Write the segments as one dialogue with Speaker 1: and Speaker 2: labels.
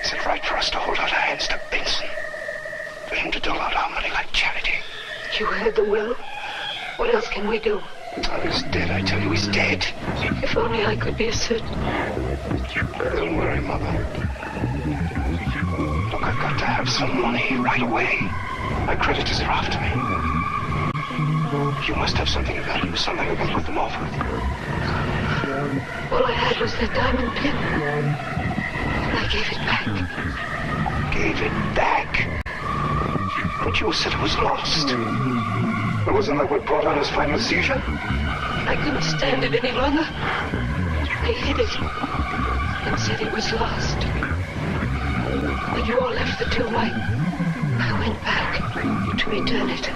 Speaker 1: Is it right for us to hold out our hands to Benson? For him to dole out our money like charity?
Speaker 2: You heard the will. What else can we do?
Speaker 1: Oh, he's dead, I tell you, he's dead.
Speaker 2: If only I could be a certain.
Speaker 1: Don't worry, Mother. Look, I've got to have some money right away. My creditors are after me. You must have something of value, something I can put them off with.
Speaker 2: All I had was that diamond pin. I gave it back.
Speaker 1: Gave it back? But you said it was lost. Wasn't that what brought on his final seizure?
Speaker 2: I couldn't stand it any longer. I hid it and said it was lost. When you all left the tomb, I went back to return it.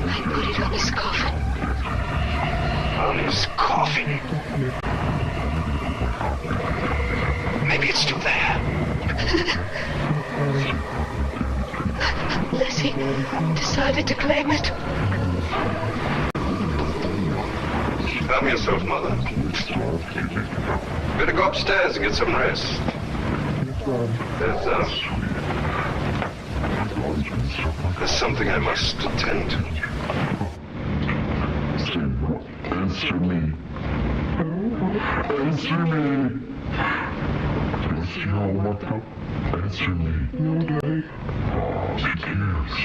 Speaker 2: I put it on his coffin.
Speaker 1: On his coffin? Maybe it's still there.
Speaker 2: Unless he decided to claim it.
Speaker 1: Calm yourself, Mother. Better go upstairs and get some rest. There's something I must attend to.
Speaker 3: Answer me. Answer me. Answer me. No, Daddy. Oh, he cares.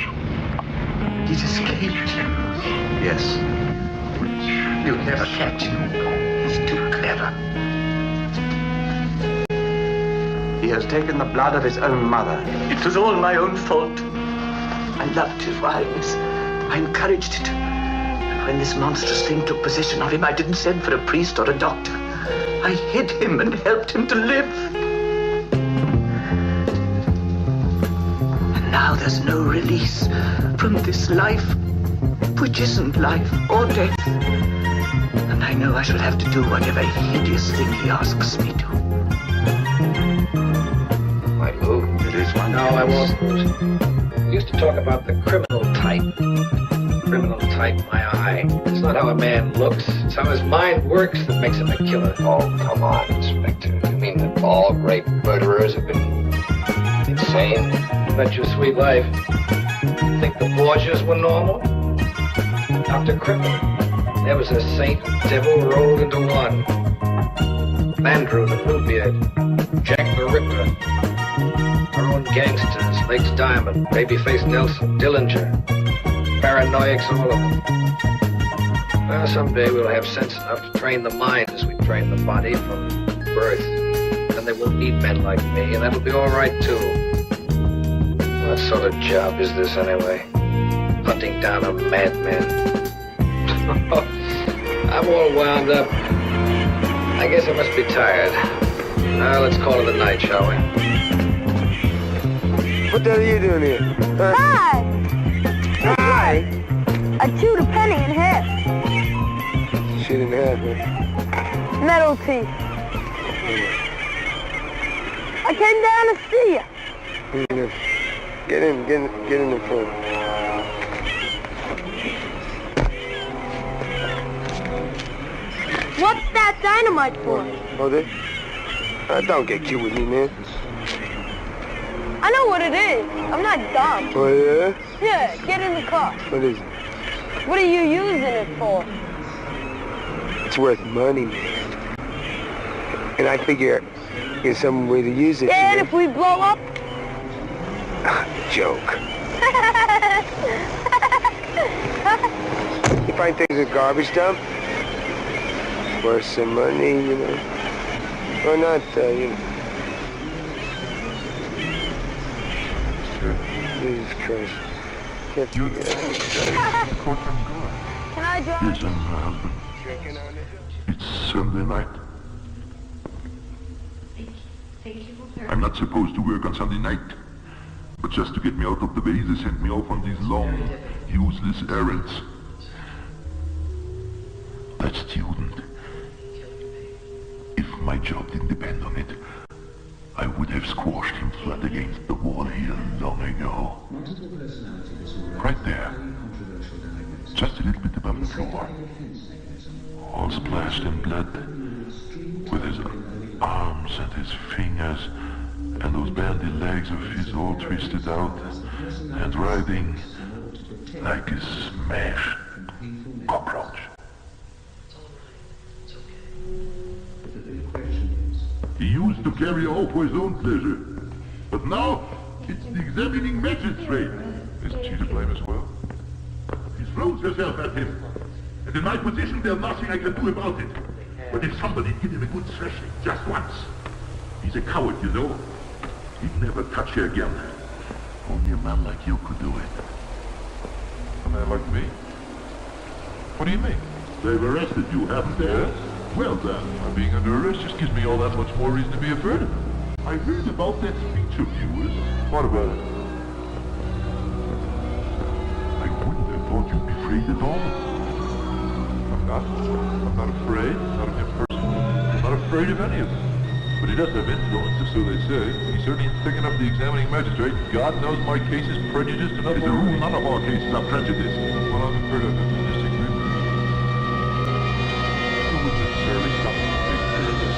Speaker 4: He's escaped. Yes. You'll never catch him. He's too clever. He has taken the blood of his own mother. It was all my own fault. I loved his wildness. I encouraged it. And when this monstrous thing took possession of him, I didn't send for a priest or a doctor. I hid him and helped him to live. And now there's no release from this life, which isn't life or death. And I know I shall have to do whatever hideous thing he asks me to.
Speaker 5: Might move.
Speaker 4: It is one.
Speaker 5: No, I won't. We used to talk about the criminal type. Criminal type, my eye. It's not how a man looks. It's how his mind works that makes him a killer.
Speaker 6: Oh, come on, Inspector. You mean that all great murderers have been insane?
Speaker 5: Bet your sweet life. Think the Borgias were normal? Dr. Cripple. There was a saint and devil rolled into one. Andrew the Bluebeard. Jack the Ripper. Our own gangsters. Legs Diamond. Babyface Nelson. Dillinger. Paranoiacs, all of them. Well, someday we'll have sense enough to train the mind as we train the body from birth. Then they won't need men like me, and that'll be all right, too. What sort of job is this, anyway? Hunting down a madman. I'm all wound up. I guess I must be tired. Now, let's call it a night, shall we?
Speaker 7: What the hell are you doing here? Huh?
Speaker 8: Hi!
Speaker 7: Hi!
Speaker 8: I chewed a penny in half.
Speaker 7: Shit in half, man.
Speaker 8: Metal teeth. I came down to see you.
Speaker 7: Get in the front.
Speaker 8: What's that dynamite for?
Speaker 7: Oh, this? Don't get cute with me, man.
Speaker 8: I know what it is. I'm not dumb.
Speaker 7: Oh, yeah?
Speaker 8: Yeah, get in the car.
Speaker 7: What is it?
Speaker 8: What are you using it for?
Speaker 7: It's worth money, man. And I figure there's some way to use it.
Speaker 8: Yeah, and if we blow up?
Speaker 7: Joke. You find things at garbage dump? Worth some money, you know. Or not, you know. Jesus Christ. Can't do that.
Speaker 8: Can I drive?
Speaker 3: Yes, I'm her husband. It's Sunday night. I'm not supposed to work on Sunday night. But just to get me out of the way, they sent me off on these long, useless errands. That student. If my job didn't depend on it, I would have squashed him flat against the wall here long ago. Right there. Just a little bit above the floor. All splashed in blood. With his arms and his fingers, and those bandy legs of his all twisted out, and writhing like a smashed cockroach. He used to carry all for his own pleasure, but now it's the examining magistrate. Isn't she to blame as well? She throws herself at him, and in my position there's nothing I can do about it. But if somebody give him a good thrashing just once, he's a coward, you know. He'd never touch her again. Only a man like you could do it.
Speaker 9: A man like me? What do you mean?
Speaker 3: They've arrested you, haven't they?
Speaker 9: Yes.
Speaker 3: Well then.
Speaker 9: My being under arrest just gives me all that much more reason to be afraid of him.
Speaker 3: I heard about that speech of yours.
Speaker 9: What about it?
Speaker 3: I wouldn't have thought you'd be afraid at all.
Speaker 9: I'm not afraid, not of him personally. I'm not afraid of any of them. But he does have influence, so they say. He certainly isn't thick enough for the examining magistrate. God knows my case is prejudiced enough.
Speaker 3: As a rule, none of our cases are prejudiced.
Speaker 9: Well, I've heard of him. Disagree with me. It wouldn't necessarily stop me from taking care of this.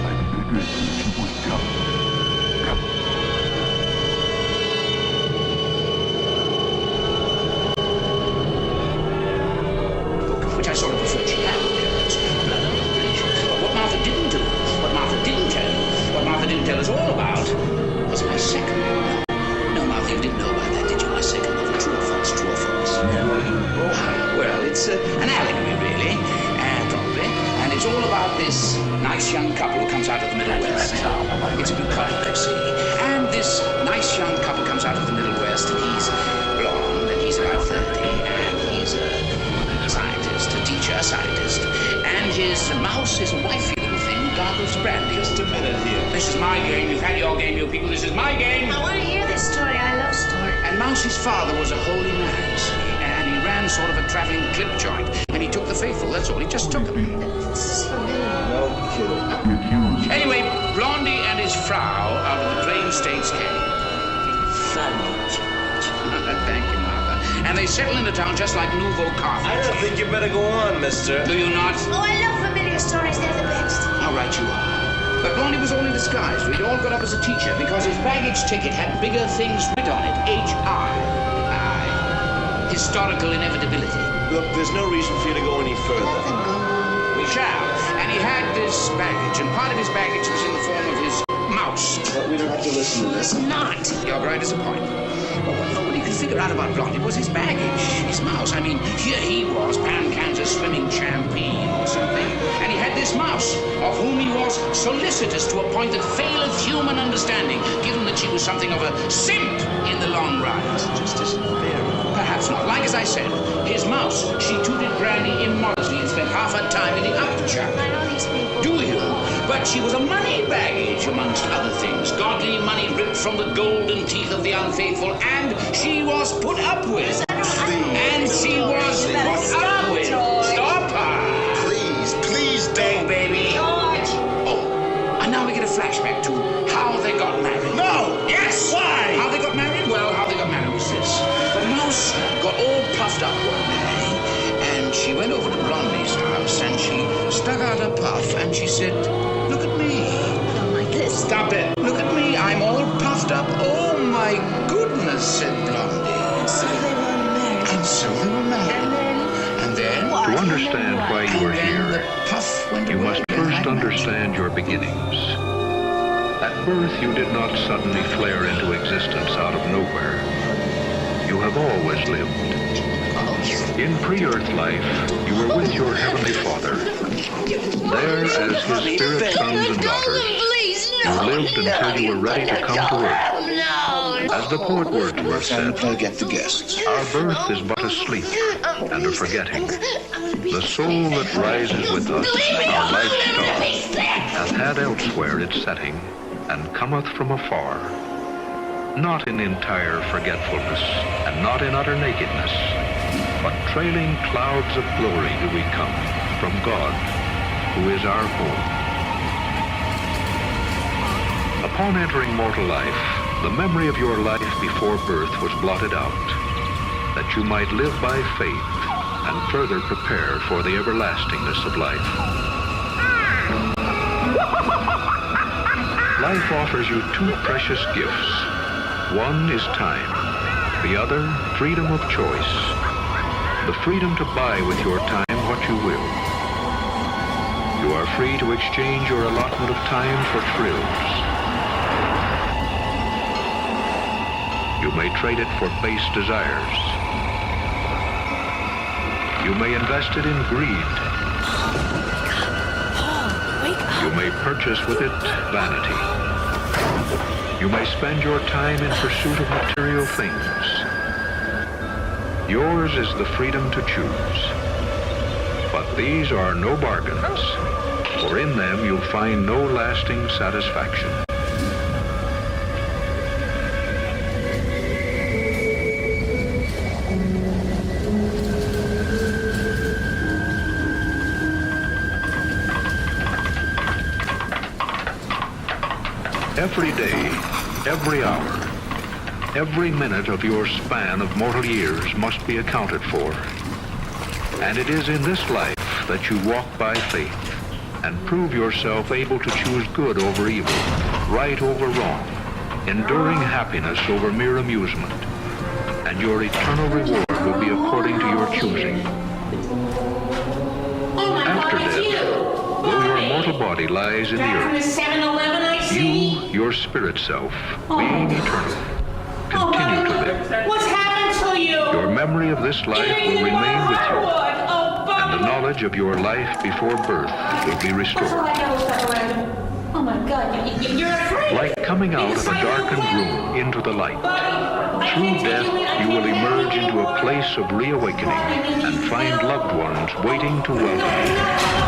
Speaker 3: I'd be very grateful if you would come. Come.
Speaker 10: Which I sort of prefer she had. But what Martha didn't do, what Martha didn't tell you, what Martha didn't tell us all about, was my second love. No, Martha, you didn't know about that, did you? My second love. True or false? True or false? Well, it's an allegory, really, probably. And it's all about this nice young couple who comes out of the Middle West. It's a bucolic, you see. And this nice young couple comes out of the Middle West, and he's blonde, and he's about 30, and he's a scientist, a teacher, scientist. And his mouse is a wifey little thing who gargles brandy.
Speaker 11: Just a minute here.
Speaker 10: This is my game. You've had your game, you people. This is my game.
Speaker 2: I want to hear this story. I love stories.
Speaker 10: And Mouse's father was a holy man, see, and he ran sort of a traveling clip joint, and he took the faithful, that's all. He just took them.
Speaker 2: This is familiar.
Speaker 11: No kidding.
Speaker 10: Anyway, Blondie and his Frau out of the Plain States came.
Speaker 2: Funny, George.
Speaker 10: Thank you, Martha. And they settle in the town just like nouveau Carthage.
Speaker 11: I don't think you better go on, mister.
Speaker 10: Do you not?
Speaker 2: Oh, I love familiar stories. They're the best.
Speaker 10: How right you are. But Blondie was all in disguise. We'd all got up as a teacher because his baggage ticket had bigger things written on it. H.I. Aye. Historical inevitability.
Speaker 11: Look, there's no reason for you to go any further.
Speaker 2: Let them go.
Speaker 10: We shall. And he had this baggage, and part of his baggage was in the form of his mouse.
Speaker 11: But we don't have to listen to this.
Speaker 10: Not. Your bright disappointment. But what nobody could figure out about Blondie was his baggage, his mouse. I mean, here he was, Pan Kansas swimming champion or something, and he had this mouse, of whom he was solicitous to a point that faileth human understanding, given that she was something of a simp in the long run.
Speaker 11: Just isn't fair.
Speaker 10: Perhaps not. Like as I said, his mouse, she tooted brandy immodestly and spent half her time in the upper
Speaker 2: I know these people.
Speaker 10: Do you? But she was a money baggage, amongst other things. Godly money ripped from the golden teeth of the unfaithful, and she was put up with. And she was put up with. Stop her!
Speaker 11: Please don't.
Speaker 10: Oh, baby.
Speaker 2: George!
Speaker 10: Oh, and now we get a flashback to how they got married.
Speaker 11: No!
Speaker 10: Yes!
Speaker 11: Why?
Speaker 10: How they got married? Well, how they got married was this. The mouse got all puffed up one day, and she went over to Blondie's house, and she stuck out her puff, and she said, "Look at me."
Speaker 2: Not like this.
Speaker 10: Stop it. Look at me. I'm all puffed up. Oh, my goodness, said Blondie.
Speaker 2: So they were married.
Speaker 10: And so they were married. And then...
Speaker 2: What?
Speaker 12: To understand why you are
Speaker 10: then the
Speaker 12: here,
Speaker 10: puff went
Speaker 12: you
Speaker 10: away
Speaker 12: must
Speaker 10: again.
Speaker 12: first understand your beginnings. At birth, you did not suddenly flare into existence out of nowhere. You have always lived. In pre-earth life, you were with your Heavenly Father. There, as His spirit sons and daughters, you lived until you were ready to come to earth. As the poet Wordsworth said,
Speaker 11: Get the guests.
Speaker 12: our birth is but a sleep and a forgetting. The soul that rises with us, our life's star, hath had elsewhere its setting, and cometh from afar. Not in entire forgetfulness, and not in utter nakedness, but trailing clouds of glory do we come from God, who is our home. Upon entering mortal life, the memory of your life before birth was blotted out, that you might live by faith and further prepare for the everlastingness of life. Life offers you two precious gifts. One is time, the other, freedom of choice. The freedom to buy with your time what you will. You are free to exchange your allotment of time for thrills. You may trade it for base desires. You may invest it in greed. You may purchase with it vanity. You may spend your time in pursuit of material things. Yours is the freedom to choose. But these are no bargains, for in them you'll find no lasting satisfaction. Every day, every hour, every minute of your span of mortal years must be accounted for. And it is in this life that you walk by faith and prove yourself able to choose good over evil, right over wrong, enduring happiness over mere amusement. And your eternal reward will be according to your choosing. After death, though your mortal body lies in the earth, you, your spirit self, being eternal, continue to live.
Speaker 10: What's happened to you?
Speaker 12: Your memory of this life will remain with you, and the knowledge of your life before birth will be restored.
Speaker 10: Oh my God, you're afraid.
Speaker 12: Like coming out of a darkened room into the light. Through death, you will emerge into a place of reawakening and find loved ones waiting to welcome you.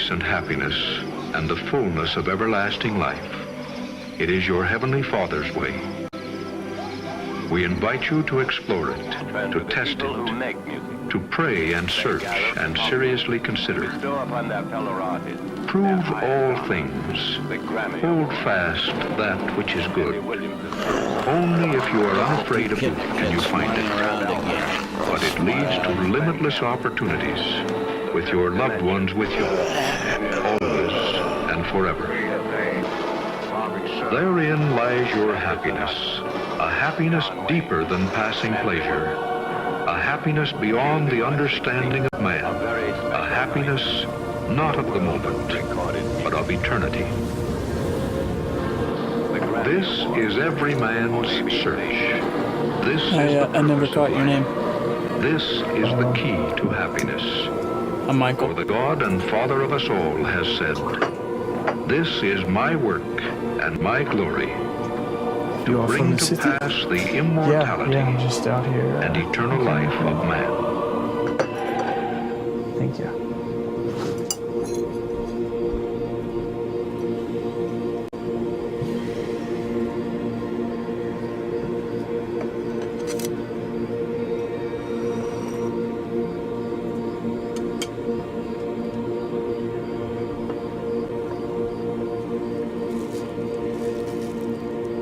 Speaker 12: And happiness and the fullness of everlasting life. It is your Heavenly Father's way. We invite you to explore it, to test it, to pray and search and seriously consider. Prove all things. Hold fast that which is good. Only if you are unafraid of youth can you find it. But it leads to limitless opportunities with your loved ones with you, always and forever. Therein lies your happiness, a happiness deeper than passing pleasure, a happiness beyond the understanding of man, a happiness not of the moment, but of eternity. This is every man's search. This is
Speaker 13: I never caught your name.
Speaker 12: This is the key to happiness.
Speaker 13: I'm Michael.
Speaker 12: For the God and Father of us all has said, "This is my work and my glory, to bring to pass the immortality
Speaker 13: I'm just out here,
Speaker 12: and eternal life of man."
Speaker 13: Thank you.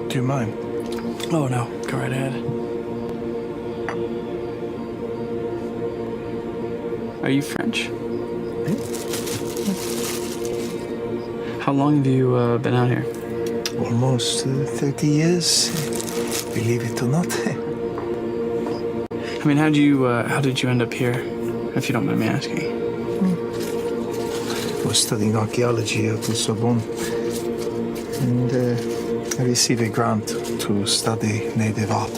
Speaker 14: Do you mind?
Speaker 13: Oh no, go right ahead. Are you French? How long have you been out here?
Speaker 14: Almost 30 years, believe it or not.
Speaker 13: I mean, how did you end up here, if you don't mind me asking?
Speaker 14: I was studying archaeology at the Sorbonne, and I received a grant to study native art.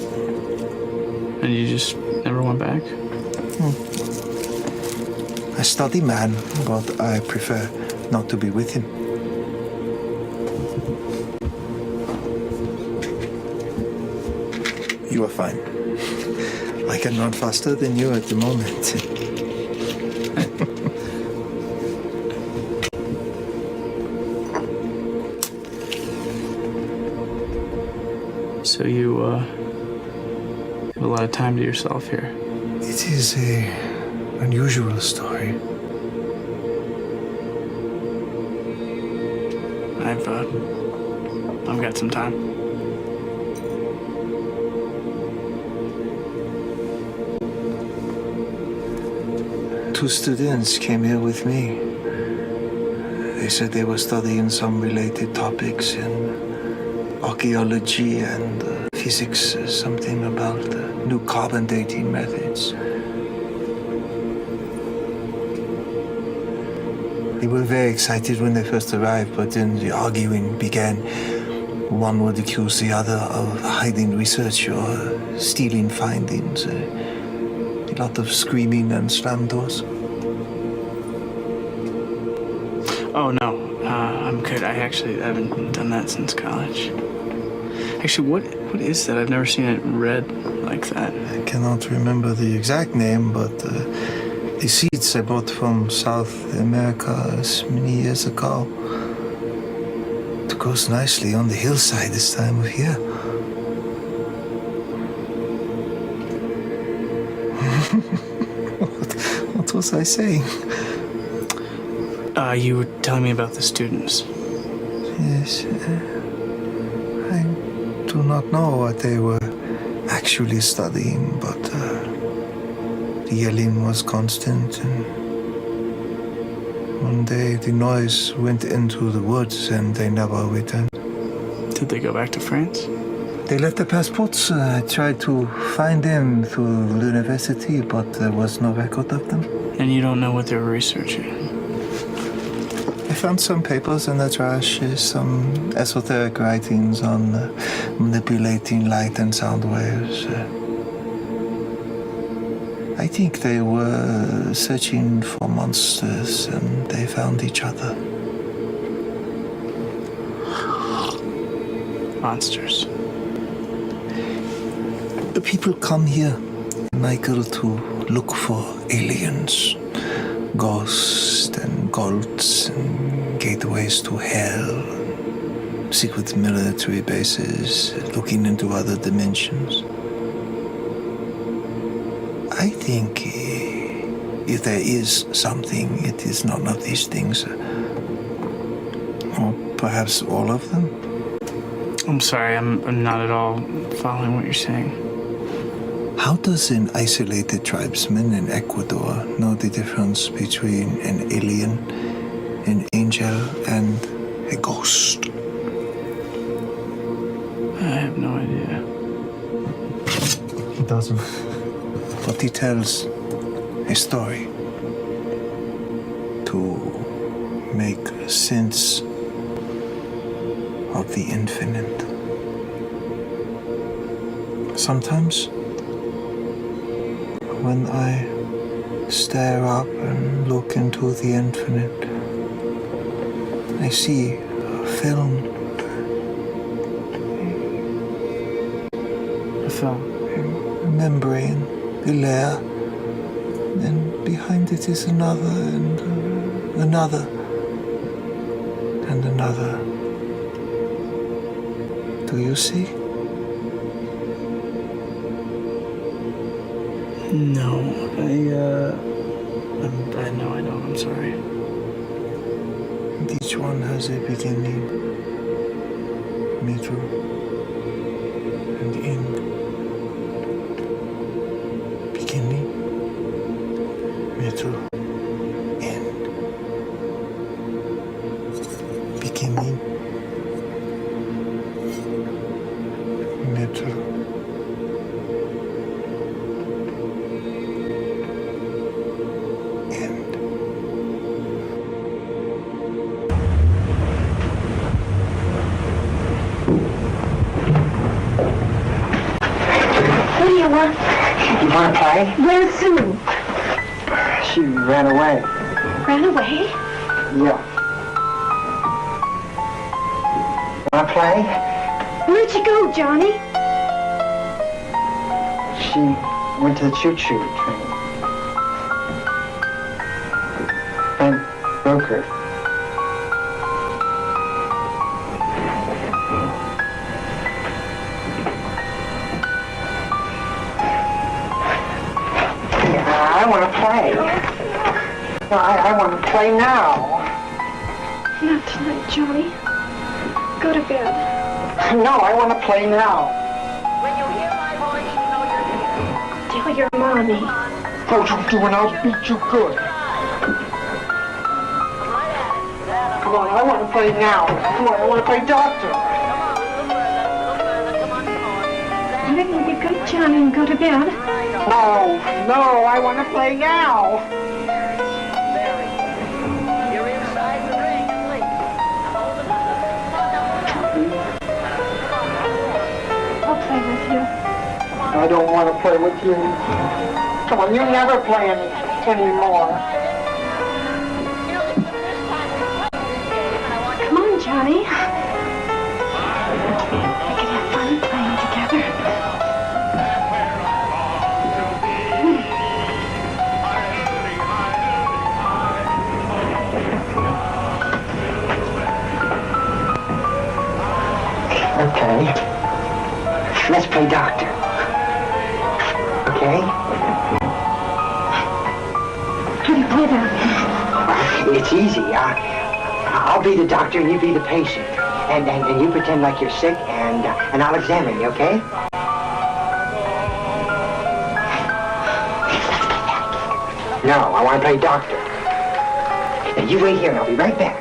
Speaker 13: And you just never went back?
Speaker 14: I study man, but I prefer not to be with him. You are fine. I can run faster than you at the moment.
Speaker 13: So you have a lot of time to yourself here.
Speaker 14: It is a unusual story.
Speaker 13: I've got some time.
Speaker 14: Two students came here with me. They said they were studying some related topics in archaeology and physics, something about new carbon dating methods. They were very excited when they first arrived, but then the arguing began. One would accuse the other of hiding research or stealing findings. A lot of screaming and slammed doors.
Speaker 13: Oh, no. I'm good. I haven't done that since college. Actually, what is that? I've never seen it read like that.
Speaker 14: I cannot remember the exact name, but the seeds I bought from South America many years ago. It grows nicely on the hillside this time of year. What was I saying?
Speaker 13: You were telling me about the students.
Speaker 14: Yes. I do not know what they were actually studying, but the yelling was constant, and one day the noise went into the woods and they never returned.
Speaker 13: Did they go back to France?
Speaker 14: They left their passports. I tried to find them through the university, but there was no record of them.
Speaker 13: And you don't know what they were researching?
Speaker 14: I found some papers in the trash, some esoteric writings on manipulating light and sound waves. I think they were searching for monsters and they found each other.
Speaker 13: Monsters.
Speaker 14: The people come here, Michael, to look for aliens. Ghosts and cults and gateways to hell, secret military bases, looking into other dimensions. I think if there is something, it is none of these things. Or perhaps all of them.
Speaker 13: I'm sorry, I'm not at all following what you're saying.
Speaker 14: How does an isolated tribesman in Ecuador know the difference between an alien, an angel, and a ghost?
Speaker 13: I have no idea.
Speaker 14: He doesn't. But he tells a story to make sense of the infinite. Sometimes, when I stare up and look into the infinite, I see a film.
Speaker 13: A film?
Speaker 14: A membrane, a layer. And behind it is another and another and another. Do you see?
Speaker 13: No, no, I don't. I'm sorry.
Speaker 14: And each one has a beginning, middle, and end. Beginning, middle, end. Beginning, middle.
Speaker 15: What do you want?
Speaker 16: You want to play?
Speaker 15: Where Sue?
Speaker 16: She ran away.
Speaker 15: Ran away?
Speaker 16: Yeah. Want to play?
Speaker 15: Where'd she go, Johnny?
Speaker 16: She went to the choo-choo train. Ben broke her. play. No, I want to play now.
Speaker 15: Not tonight, Johnny. Go to bed.
Speaker 16: No, I want to play now.
Speaker 15: When you hear my voice, you know you're here. Tell your mommy.
Speaker 16: Don't you do and I'll beat you good. Come on, I want to play now. Come on, I want to play doctor.
Speaker 15: Wouldn't it be good, Johnny, and go to bed?
Speaker 16: No, I want to play now.
Speaker 2: You're inside the ring, asleep.
Speaker 15: I'll play with you.
Speaker 16: I don't want to play with you. Come on, you never play anymore.
Speaker 15: Come on, Johnny. We could have fun playing together.
Speaker 16: Okay. Let's play doctor. Okay?
Speaker 15: How do you play that?
Speaker 16: It's easy. I'll be the doctor and you be the patient. And you pretend like you're sick and I'll examine you, okay? No, I want to play doctor. Now you wait here and I'll be right back.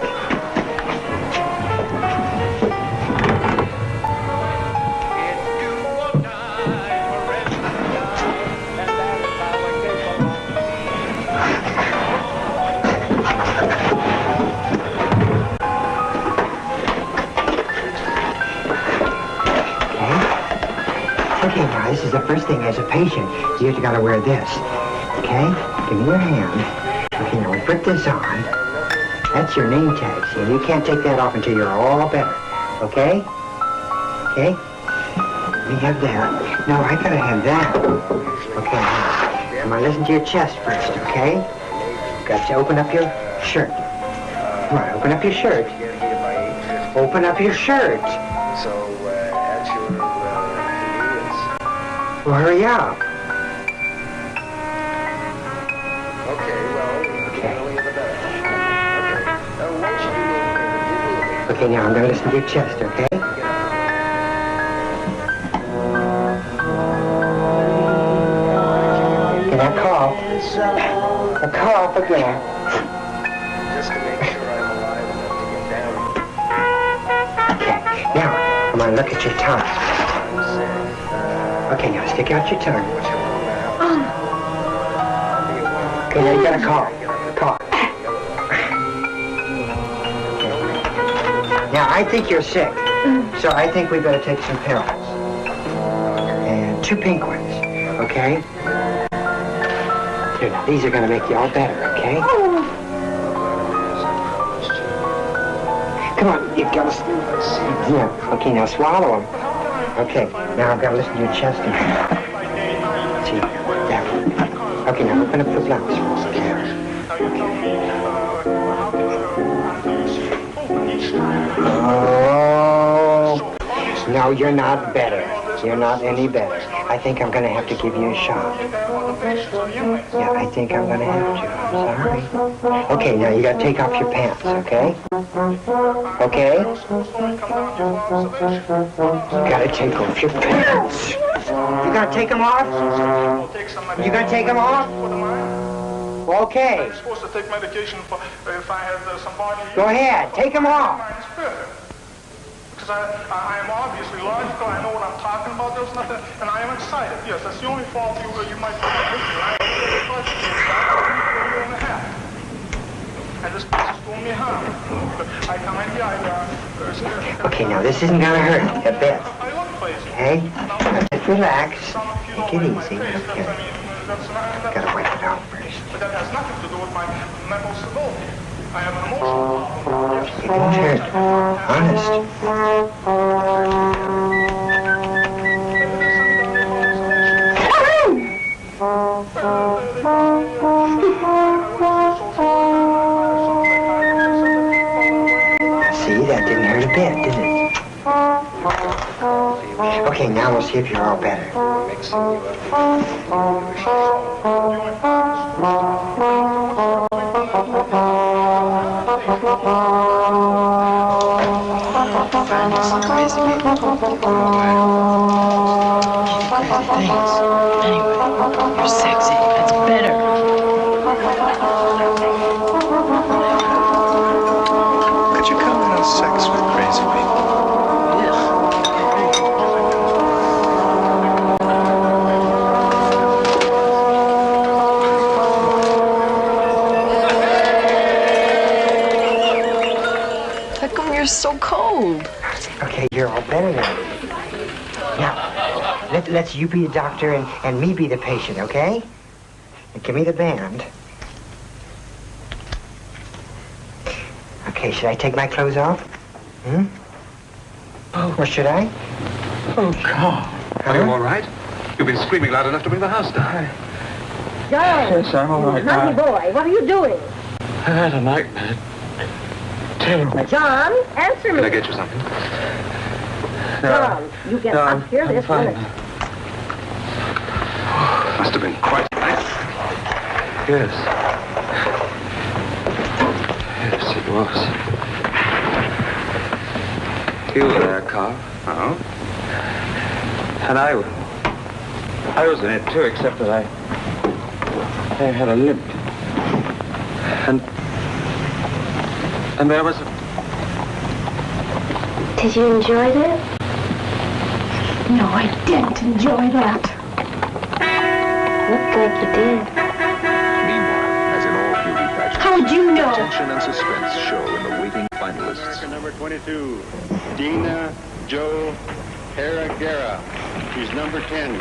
Speaker 16: Okay, now this is the first thing as a patient. You got to wear this. Okay? Give me your hand. Okay, now we put this on. That's your name tag. See, and you can't take that off until you're all better. Okay? Okay? Let me have that. No, I gotta have that. Okay, now, I'm gonna listen to your chest first, okay? Got to open up your shirt. Come on, open up your shirt. Open up your shirt. Well, hurry up. Okay, now I'm going to listen to your chest, okay? Okay, now cough. Now cough again.
Speaker 6: Just to make sure I'm alive enough to get down.
Speaker 16: Okay, now I'm going to look at your tongue. Okay, now stick out your tongue. Okay, now you got to cough. Cough. Now, I think you're sick, so I think we better take some pills. And 2 pink ones, okay? Here, these are going to make you all better, okay? Come on, you've got to... Yeah, okay, now swallow them. Okay, now I've got to listen to your chest again. See, that one. Okay, now open up the blouse. Oh, no, you're not better. You're not any better. I think I'm going to have to give you a shot. Yeah, I think I'm going to have to. I'm sorry. Okay, now you got to take off your pants, okay? Okay? You got to take off your pants. You got to take them off? You got to take them off? Okay.
Speaker 17: I'm supposed to take medication for if I have some body...
Speaker 16: Go ahead, take them off.
Speaker 17: Because I am obviously logical, I know what I'm talking about, there's nothing, and I am excited. Yes, that's the only fault you might find with me. I am very excited for a year and a half. And this place is doing me harm. I come in here,
Speaker 16: Okay, now this isn't going to hurt a bit. Okay? Just relax. Take it easy. Okay. Gotta wipe it out first.
Speaker 17: But that has nothing to do with my mental stability. I have an emotional problem.
Speaker 16: It didn't hurt. Honest. See, that didn't hurt a bit, did it? Okay, now we'll see if you're all better.
Speaker 18: You're sexy. That's better.
Speaker 11: Could you comment on sex with crazy people?
Speaker 18: How come you're so cold?
Speaker 16: Okay, you're all better now. Now, let's you be a doctor and me be the patient, okay? And give me the band. Okay, should I take my clothes off? Or should I?
Speaker 19: Oh, God. Are you all right? You've been screaming loud enough to bring the house down.
Speaker 15: John!
Speaker 19: Yes, I'm all right.
Speaker 15: Honey boy, what are you doing?
Speaker 19: I had a nightmare. Terrible.
Speaker 15: John, answer me.
Speaker 19: Can I get you something?
Speaker 15: John, you get up here this minute.
Speaker 19: Must have been quite a night. Yes. Yes, it was. You were there, Carl. Oh? And I was in it too, except that I had a limp. And there was a...
Speaker 15: Did you enjoy that? No, I didn't enjoy that. Looked like you did.
Speaker 12: Meanwhile, as in all beauty pageants,
Speaker 15: How would you know?
Speaker 12: tension and suspense show in the waiting finalists.
Speaker 20: Number 22, Dina Jo Herrera. She's number 10.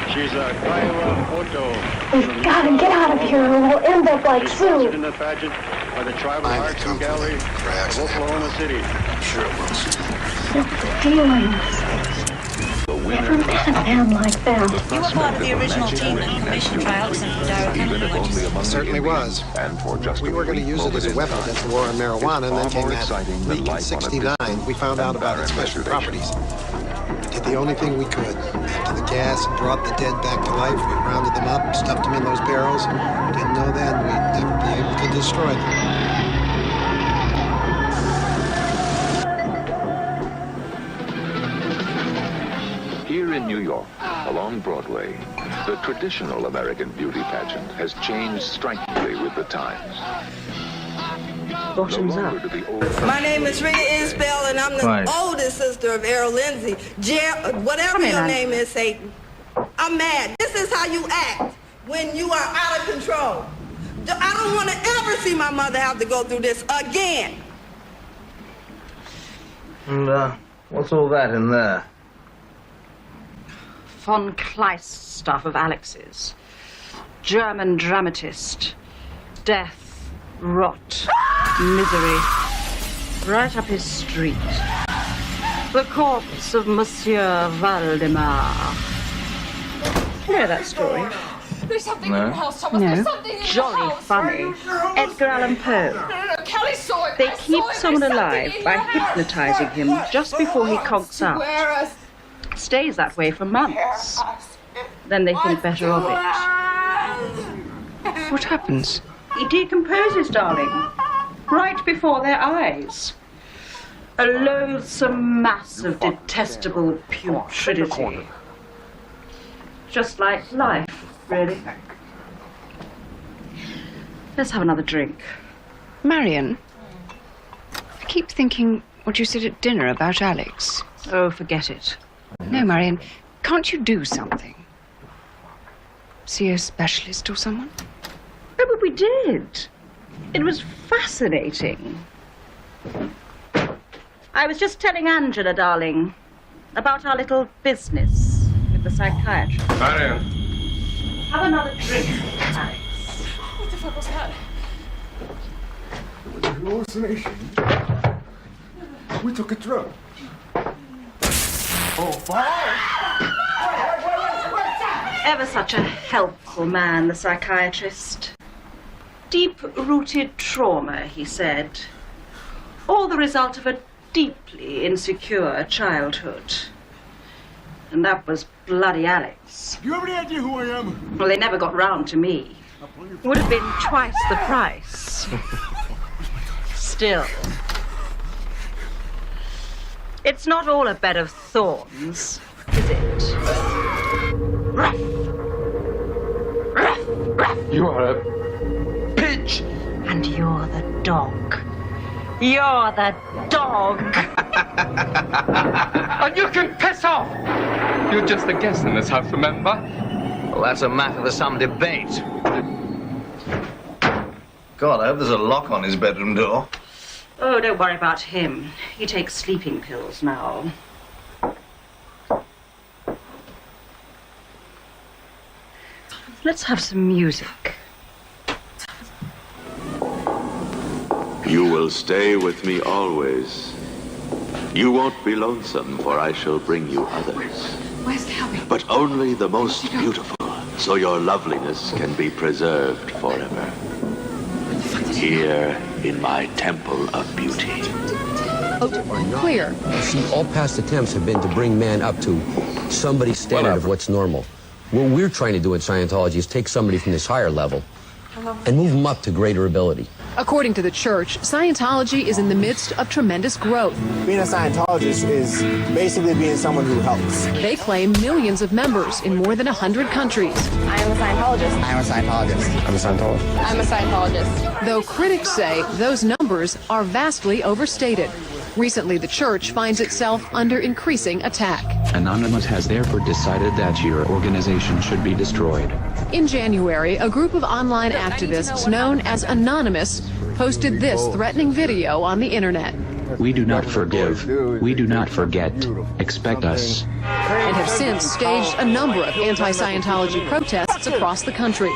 Speaker 20: She's a Kiowa Photo.
Speaker 15: We've got to get out of here or we'll end up like Sue.
Speaker 20: In the pageant by the Tribal Arts and Gallery of Oklahoma City. I'm sure it was.
Speaker 15: What's the feelings? Never met a man like that.
Speaker 21: You were part of the original team that commissioned trials and Darrow.
Speaker 22: Certainly was. We were going to use it as a weapon against the war on marijuana, and then came that leak in '69. We found out about its special properties. We did the only thing we could. After the gas brought the dead back to life, we rounded them up, stuffed them in those barrels. We didn't know then we'd never be able to destroy them.
Speaker 12: Here in New York, along Broadway, the traditional American beauty pageant has changed strikingly with the times.
Speaker 21: Bottoms up.
Speaker 23: My name is Rita Isbell, and I'm the oldest sister of Errol Lindsay. Whatever your name is, Satan. I'm mad. This is how you act when you are out of control. I don't want to ever see my mother have to go through this again.
Speaker 5: And, what's all that in there?
Speaker 21: Von Kleist stuff of Alex's. German dramatist. Death, rot, misery. Right up his street. The corpse of Monsieur Valdemar. You know that story?
Speaker 24: There's something
Speaker 21: No.
Speaker 24: in the house, Thomas.
Speaker 21: No.
Speaker 24: There's something in the
Speaker 21: Jolly
Speaker 24: house.
Speaker 21: funny. Edgar Allan Poe.
Speaker 24: No, Kelly saw it.
Speaker 21: They
Speaker 24: I
Speaker 21: keep
Speaker 24: saw it.
Speaker 21: someone
Speaker 24: There's
Speaker 21: alive
Speaker 24: something
Speaker 21: by
Speaker 24: in the house.
Speaker 21: hypnotizing him just before he conks out.
Speaker 24: Where
Speaker 21: Stays that way for months. Then they think better of it. What happens? He decomposes, darling. Right before their eyes. A loathsome mass of detestable putridity. Just like life, really. Let's have another drink.
Speaker 25: Marion, I keep thinking what you said at dinner about Alex.
Speaker 21: Oh, forget it.
Speaker 25: No, Marion, can't you do something? See a specialist or someone?
Speaker 21: Oh, but we did. It was fascinating. I was just telling Angela, darling, about our little business with the psychiatrist.
Speaker 19: Marion.
Speaker 21: Have another drink, Alex.
Speaker 24: What the fuck was that?
Speaker 26: Hallucination. We took a drug.
Speaker 21: Ever such a helpful man, the psychiatrist. Deep-rooted trauma, he said. All the result of a deeply insecure childhood. And that was bloody Alex.
Speaker 26: Do you have any idea who I am?
Speaker 21: Well, they never got round to me. Would have been twice the price. Still. It's not all a bed of thorns, is it? Ruff! Ruff! Ruff!
Speaker 19: You are a bitch!
Speaker 21: And you're the dog. You're the dog.
Speaker 19: And you can piss off! You're just a guest in this house, remember?
Speaker 5: Well, that's a matter for some debate. God, I hope there's a lock on his bedroom door.
Speaker 21: Oh, don't worry about him. He takes sleeping pills now. Let's have some music.
Speaker 1: You will stay with me always. You won't be lonesome, for I shall bring you others.
Speaker 18: Where's Calvin?
Speaker 1: But only the most beautiful, so your loveliness can be preserved forever. Here in my temple of beauty.
Speaker 3: Clear. See, all past attempts have been to bring man up to somebody's standard of what's normal. What we're trying to do in Scientology is take somebody from this higher level and move them up to greater ability.
Speaker 4: According to the church, Scientology is in the midst of tremendous growth.
Speaker 7: Being a Scientologist is basically being someone who helps.
Speaker 4: They claim millions of members in more than 100 countries.
Speaker 8: I am a Scientologist.
Speaker 7: I am a Scientologist. I'm a Scientologist.
Speaker 8: I'm a Scientologist.
Speaker 4: Though critics say those numbers are vastly overstated. Recently, the church finds itself under increasing attack.
Speaker 9: Anonymous has therefore decided that your organization should be destroyed.
Speaker 4: In January, a group of online activists known as Anonymous posted this threatening video on the internet.
Speaker 9: We do not forgive. We do not forget. Expect us.
Speaker 4: And have since staged a number of anti-Scientology protests across the country.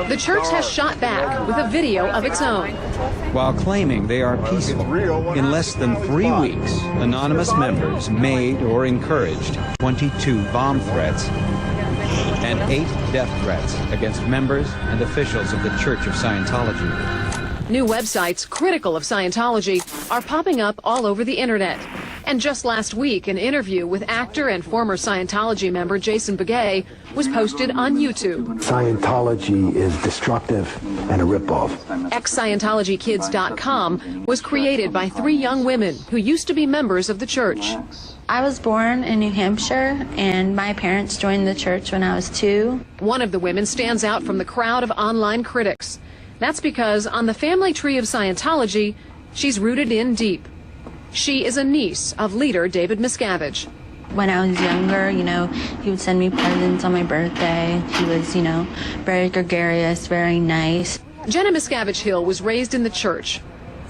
Speaker 4: The church has shot back with a video of its own.
Speaker 27: While claiming they are peaceful, in less than 3 weeks, anonymous members made or encouraged 22 bomb threats and 8 death threats against members and officials of the Church of Scientology.
Speaker 4: New websites critical of Scientology are popping up all over the internet. And just last week, an interview with actor and former Scientology member Jason Begay was posted on YouTube.
Speaker 28: Scientology is destructive and a ripoff.
Speaker 4: Ex-ScientologyKids.com was created by 3 young women who used to be members of the church.
Speaker 8: I was born in New Hampshire, and my parents joined the church when I was 2.
Speaker 4: One of the women stands out from the crowd of online critics. That's because on the family tree of Scientology, she's rooted in deep. She is a niece of leader David Miscavige.
Speaker 8: When I was younger, he would send me presents on my birthday. He was, very gregarious, very nice.
Speaker 4: Jenna Miscavige Hill was raised in the church.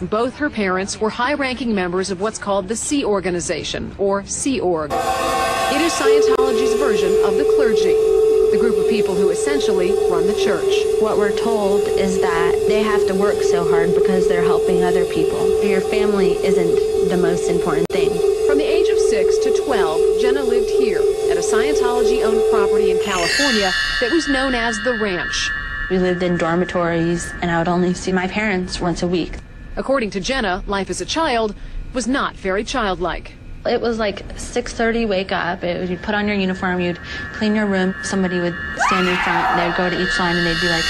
Speaker 4: Both her parents were high-ranking members of what's called the Sea Organization, or Sea Org. It is Scientology's version of the clergy, the group of people who essentially run the church.
Speaker 8: What we're told is that they have to work so hard because they're helping other people. Your family isn't the most important thing.
Speaker 4: From the age of 6 to 12, Jenna lived here at a Scientology-owned property in California that was known as the Ranch.
Speaker 8: We lived in dormitories, and I would only see my parents once a week.
Speaker 4: According to Jenna, life as a child was not very childlike.
Speaker 8: It was like 6:30, wake up. You'd put on your uniform, you'd clean your room. Somebody would stand in front, they'd go to each line, and they'd be like,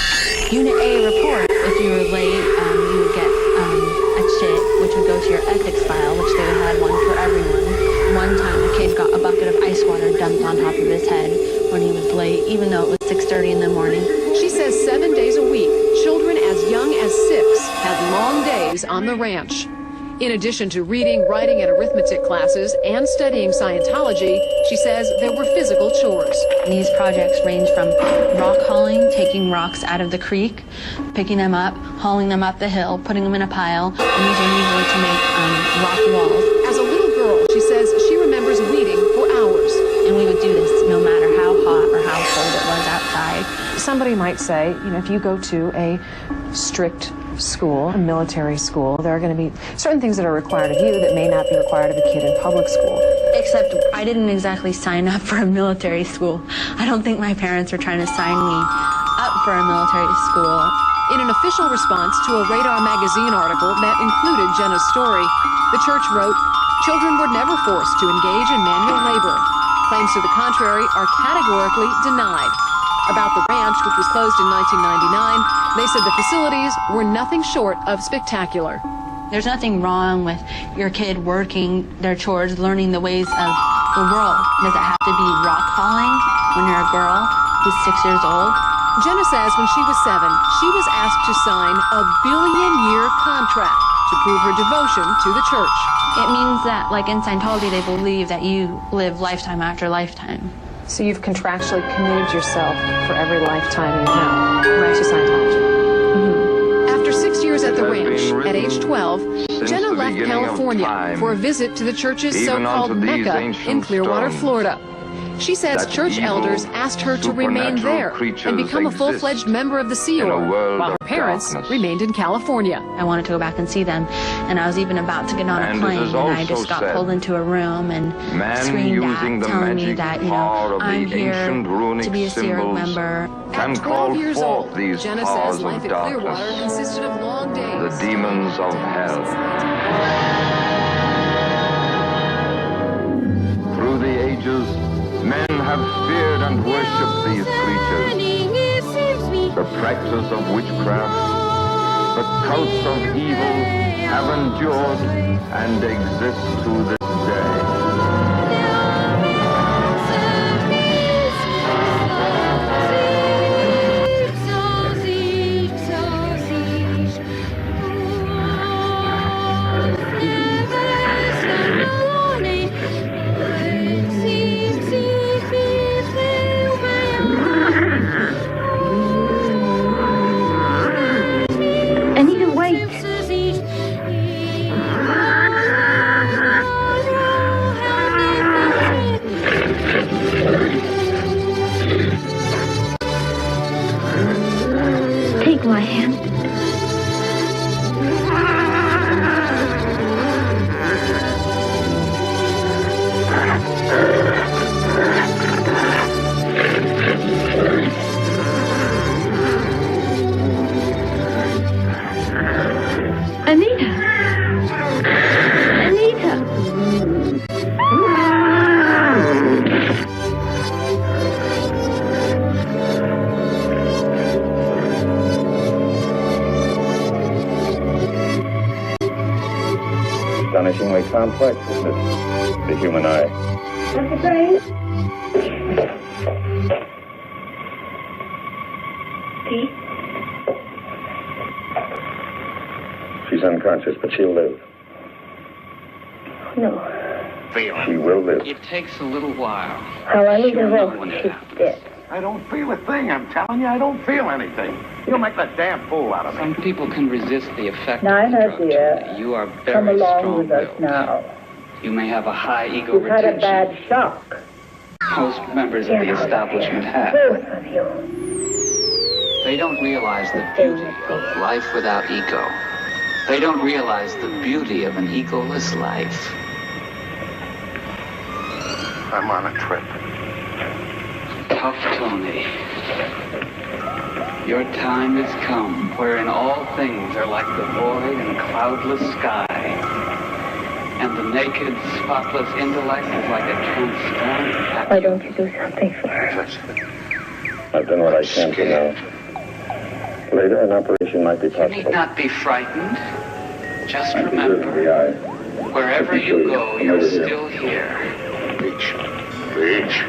Speaker 8: Unit A, report. If you were late, you would get a chit, which would go to your ethics file, which they would have one for everyone. One time, a kid got a bucket of ice water dumped on top of his head when he was late, even though it was 6:30 in the morning.
Speaker 4: She says 7 days a week, children as young as 6 had long days on the ranch. In addition to reading, writing, and arithmetic classes and studying Scientology, she says there were physical chores.
Speaker 8: These projects range from rock hauling, taking rocks out of the creek, picking them up, hauling them up the hill, putting them in a pile, and these are usually to make rock walls.
Speaker 4: As a little girl, she says she remembers weeding for hours.
Speaker 8: And we would do this no matter how hot or how cold it was outside.
Speaker 4: Somebody might say, if you go to a strict school, a military school, there are going to be certain things that are required of you that may not be required of a kid in public school.
Speaker 8: Except I didn't exactly sign up for a military school. I don't think my parents were trying to sign me up for a military school.
Speaker 4: In an official response to a Radar magazine article that included Jenna's story, the church wrote, "Children were never forced to engage in manual labor. Claims to the contrary are categorically denied. About the ranch, which was closed in 1999, they said the facilities were nothing short of spectacular.
Speaker 8: There's nothing wrong with your kid working their chores, learning the ways of the world. Does it have to be rock hauling when you're a girl who's 6 years old?
Speaker 4: Jenna says when she was 7, she was asked to sign a billion-year contract to prove her devotion to the church.
Speaker 8: It means that, like in Scientology, they believe that you live lifetime after lifetime.
Speaker 4: So you've contractually committed yourself for every lifetime you have to Scientology. After 6 years at the ranch, at age 12, Jenna left California for a visit to the church's so-called Mecca in Clearwater, Florida. She says church elders asked her to remain there and become a full-fledged member of the Sea Org, while her parents remained in California.
Speaker 8: I wanted to go back and see them, and I was even about to get on a plane, and I just got pulled into a room and screamed at, telling me that, you know, I'm here to be a Sea Org member.
Speaker 4: At 12 years old, Jenna says life at Clearwater consisted of long days.
Speaker 19: The demons of hell. Through the ages, men have feared and worshipped these creatures. The practice of witchcraft, the cults of evil have endured and exist to this day.
Speaker 15: Take my hand. Anita.
Speaker 2: Astonishingly complex, isn't it? The human eye.
Speaker 15: Dr. Brain? Pete?
Speaker 2: She's unconscious, but she'll live.
Speaker 15: No.
Speaker 2: She will live.
Speaker 6: It takes a little while.
Speaker 15: How I need to know she's dead.
Speaker 26: I don't feel a thing, I'm telling you, I don't feel anything. You'll make that damn fool out of me.
Speaker 6: Some people can resist the effect
Speaker 15: Now,
Speaker 6: of the drug.
Speaker 15: dear,
Speaker 6: You are
Speaker 15: come
Speaker 6: very
Speaker 15: along with us
Speaker 6: strong-willed.
Speaker 15: now.
Speaker 6: You may have a high ego
Speaker 15: You've had a
Speaker 6: retention.
Speaker 15: bad shock.
Speaker 6: Most members of the establishment have.
Speaker 15: Both of you.
Speaker 6: They don't realize the beauty of life without ego. They don't realize the beauty of an egoless life.
Speaker 26: I'm on a trip.
Speaker 6: Tough Tony. Your time has come, wherein all things are like the void in a cloudless sky, and the naked, spotless intellect is like a transparent vacuum.
Speaker 15: Why don't you do something for her?
Speaker 2: I've done what I can for now. Later, an operation might be
Speaker 6: You
Speaker 2: possible.
Speaker 6: need not be frightened. Just
Speaker 2: I'm preserved
Speaker 6: remember,
Speaker 2: the eye.
Speaker 6: wherever you go, you're still here.
Speaker 26: Reach. Reach.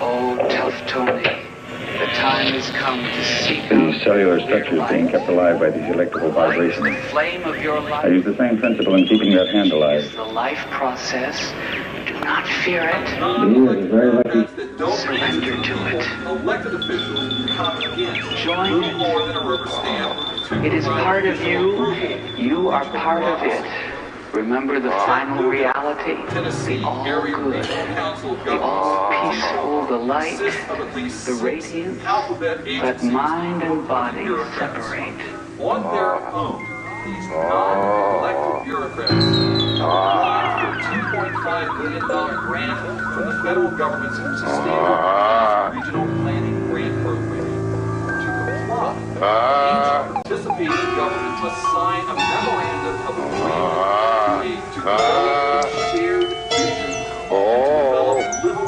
Speaker 6: Oh, Tough Tony, the time has come to seek
Speaker 2: The
Speaker 6: out
Speaker 2: cellular
Speaker 6: your
Speaker 2: structure is
Speaker 6: light.
Speaker 2: being kept alive by these electrical
Speaker 6: Light the
Speaker 2: vibrations.
Speaker 6: flame of your
Speaker 2: I
Speaker 6: life.
Speaker 2: use the same principle in keeping that hand alive.
Speaker 6: Is the life process. Do not fear it.
Speaker 2: You are very lucky.
Speaker 6: Surrender to it.
Speaker 10: Elected officials come again.
Speaker 6: Join
Speaker 10: No more than a rubber stamp.
Speaker 6: it. It is part of you. You are part of it. Remember the final reality, the all good, the all peaceful, the light, the radiance, that mind and body separate.
Speaker 10: On their own, these non-elected bureaucrats applied for a $2.5 billion grant from the federal government's Sustainable Regional Planning Grant Program. To comply, each participating government must sign a memorandum of agreement to develop a shared vision to develop liberal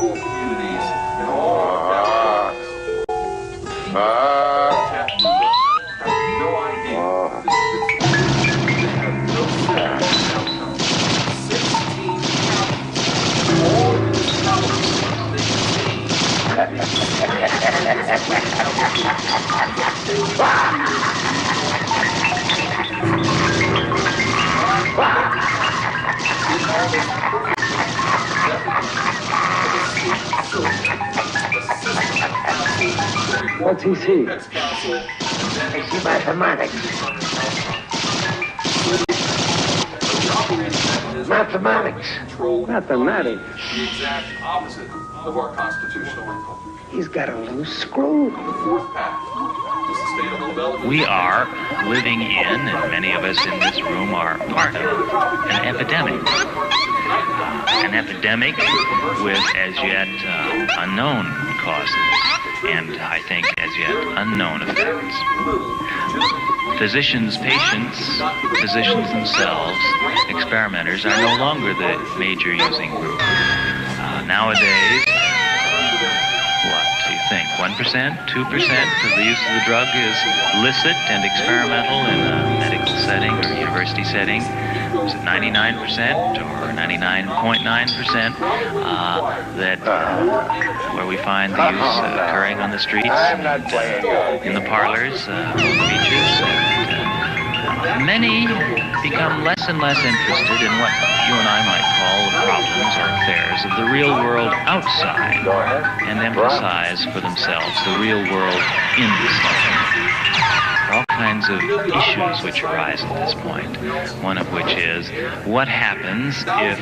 Speaker 2: What's he see?
Speaker 10: That's counsel.
Speaker 2: I see mathematics. Mathematics. Mathematics.
Speaker 10: The exact opposite of our constitutional republic.
Speaker 2: He's got a loose screw.
Speaker 10: The fourth path to sustainable development.
Speaker 11: We are living in, and many of us in this room are part of, an epidemic. An epidemic with as yet unknown causes, and I think as yet unknown effects. Physicians, patients, physicians themselves, experimenters are no longer the major using group. Nowadays, what do you think? 1%, 2% of the use of the drug is licit and experimental in a medical setting or university setting. Is it 99% or 99.9% where we find the use occurring on the streets, and, in the parlors, beaches, and many become less and less interested in what you and I might call the problems or affairs of the real world outside, and emphasize for themselves the real world inside. There are all kinds of issues which arise at this point, one of which is what happens if,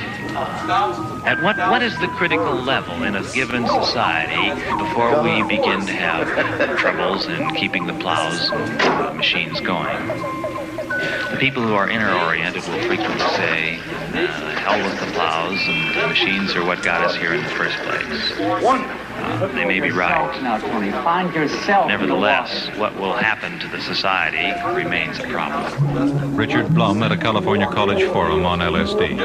Speaker 11: at what is the critical level in a given society before we begin to have troubles in keeping the plows and machines going. The people who are inner-oriented will frequently say, hell with the plows and the machines are what got us here in the first place. They may be right.
Speaker 6: Now, Tony, find yourself.
Speaker 11: Nevertheless, what will happen to the society remains a problem.
Speaker 27: Richard Blum at a California college forum on LSD.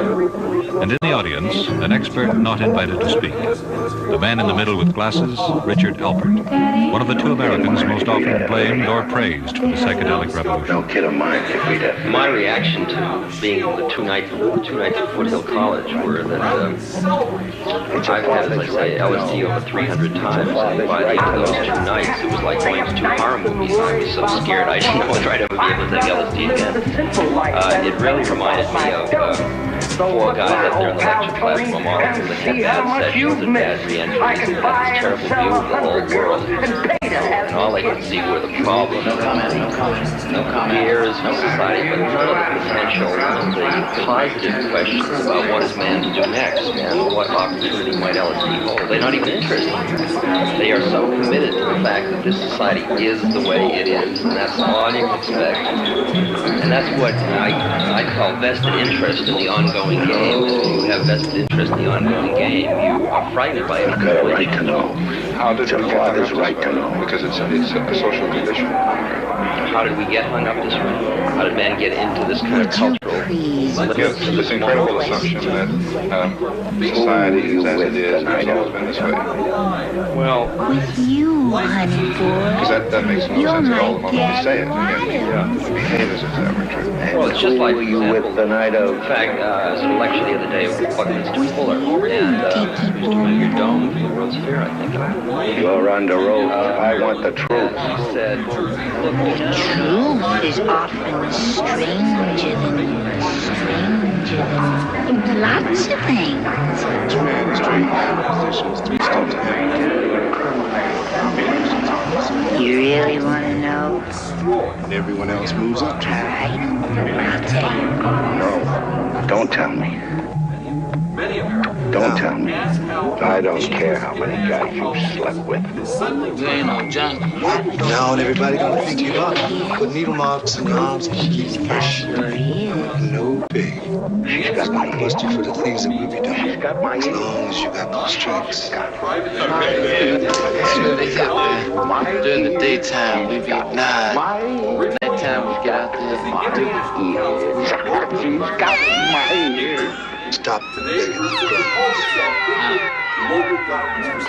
Speaker 27: And in the audience, an expert not invited to speak. The man in the middle with glasses, Richard Alpert. One of the two Americans most often blamed or praised for the psychedelic revolution.
Speaker 2: No kid of mine could read it.
Speaker 12: My reaction to being the two nights at Foothill College were that I've had, as I say, LSD over 300 times, and by the end of those 2 nights, it was like going to 2 horror movies. I was so scared I didn't know I'd ever be able to take LSD again. It really reminded me of 4 guys up there in the lecture class from a model who had bad sessions and bad re-entries and had this terrible view of the whole world. And all they could see were the problems. No fears of society, but none of the potential and the positive questions about what is man to do next and what opportunity might LSD hold. They're not even interested. They are so committed to the fact that this society is the way it is, and that's all you can expect. And that's what I call vested interest in the ongoing game. If you have vested interest in the ongoing game, you are frightened by it.
Speaker 2: You've got a right to know.
Speaker 26: How did
Speaker 2: it's a father's right to know.
Speaker 26: Because it's a social condition.
Speaker 12: How did we get hung up this way? How did man get into this kind of cultural...
Speaker 26: Yes, this incredible assumption that society is as it is and has always been this way.
Speaker 12: Well...
Speaker 15: With you, honey boy.
Speaker 26: Because that makes no sense at all the moment we say it. Again, we behave as if that were true.
Speaker 12: Well, it's just like, for example,
Speaker 2: with the night of...
Speaker 12: In fact, there was a lecture the other day of Buckminster Fuller, and he used to make your dome for the World's Fair, I think.
Speaker 2: You're on the road. I want the truth.
Speaker 12: He said, look,
Speaker 15: The truth is often stranger than lots of things.
Speaker 26: Each man is trained positions to be stopped.
Speaker 15: You really want to know?
Speaker 26: And everyone else moves up to it.
Speaker 15: All right, I'll tell you.
Speaker 2: No, don't tell me. Don't tell me. I don't care how many guys you slept with.
Speaker 13: You ain't no junkie. Now everybody gonna think you are. Put needle marks in your arms and keep you fresh. No pig.
Speaker 2: She's got my ear.
Speaker 13: Bust you for the things that we be doing.
Speaker 2: She's got my
Speaker 13: As
Speaker 2: ear.
Speaker 13: long as you got those tricks. During the daytime, we be nine. Nighttime, we get out there and do.
Speaker 2: She's got my ear.
Speaker 13: Stop begging.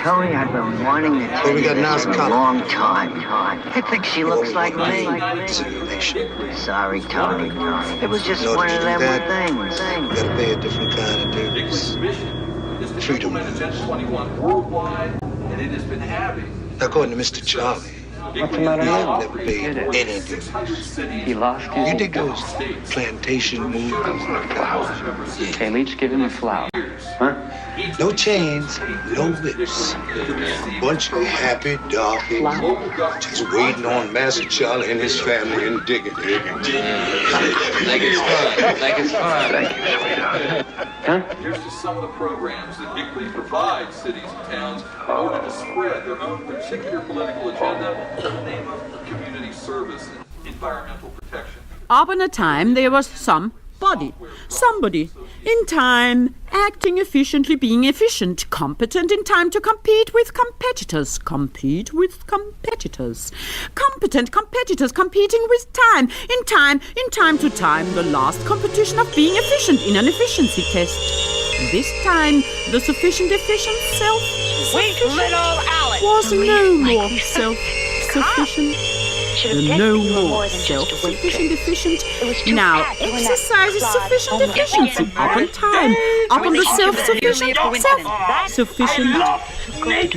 Speaker 15: Tony, I've been wanting to tell you this for a long time. I think she looks like me. Sorry, Tony. It was just one of them things.
Speaker 13: You gotta pay a different kind of dues. Freedom. According to Mr. Charlie,
Speaker 2: What's the matter now?
Speaker 13: never paid any dues.
Speaker 6: He lost his...
Speaker 13: You dig those plantation moves?
Speaker 6: Okay, let's give him a flower.
Speaker 13: Huh? No chains, no whips. Bunch of happy dogs just waiting on Master Charlie and his family and digging.
Speaker 6: Like it's fun. Like it's fun.
Speaker 12: Thank you, sweetheart. Huh?
Speaker 10: Here's just some of the programs that Hickley provides cities and towns in order to spread their own particular political agenda in the name of community service and environmental protection.
Speaker 14: Upon a time, there was somebody, in time, acting efficiently, being efficient, competent in time to compete with competitors, competent competitors competing with time, in time to time, the last competition of being efficient in an efficiency test. This time, the efficient was no more self-sufficient. No more self-sufficient efficient. Now exercises sufficient efficiency upon time, upon the self-sufficient self-sufficient.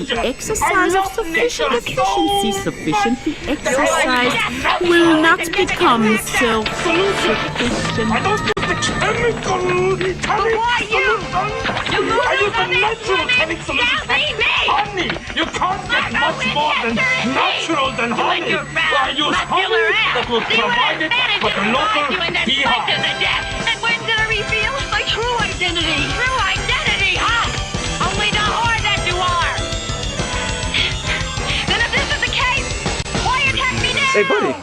Speaker 14: The exercise of sufficient efficiency, sufficiently exercised, will not become self-sufficient.
Speaker 16: Why you? I use the natural chemical solution. Honey, you can't get much more than natural than honey. I use honey that will provide it for the local beehive.
Speaker 21: And when's gonna reveal my true identity? True identity, huh? Only the whore that you are. Then if this is the case, why attack me now?
Speaker 16: Hey, buddy.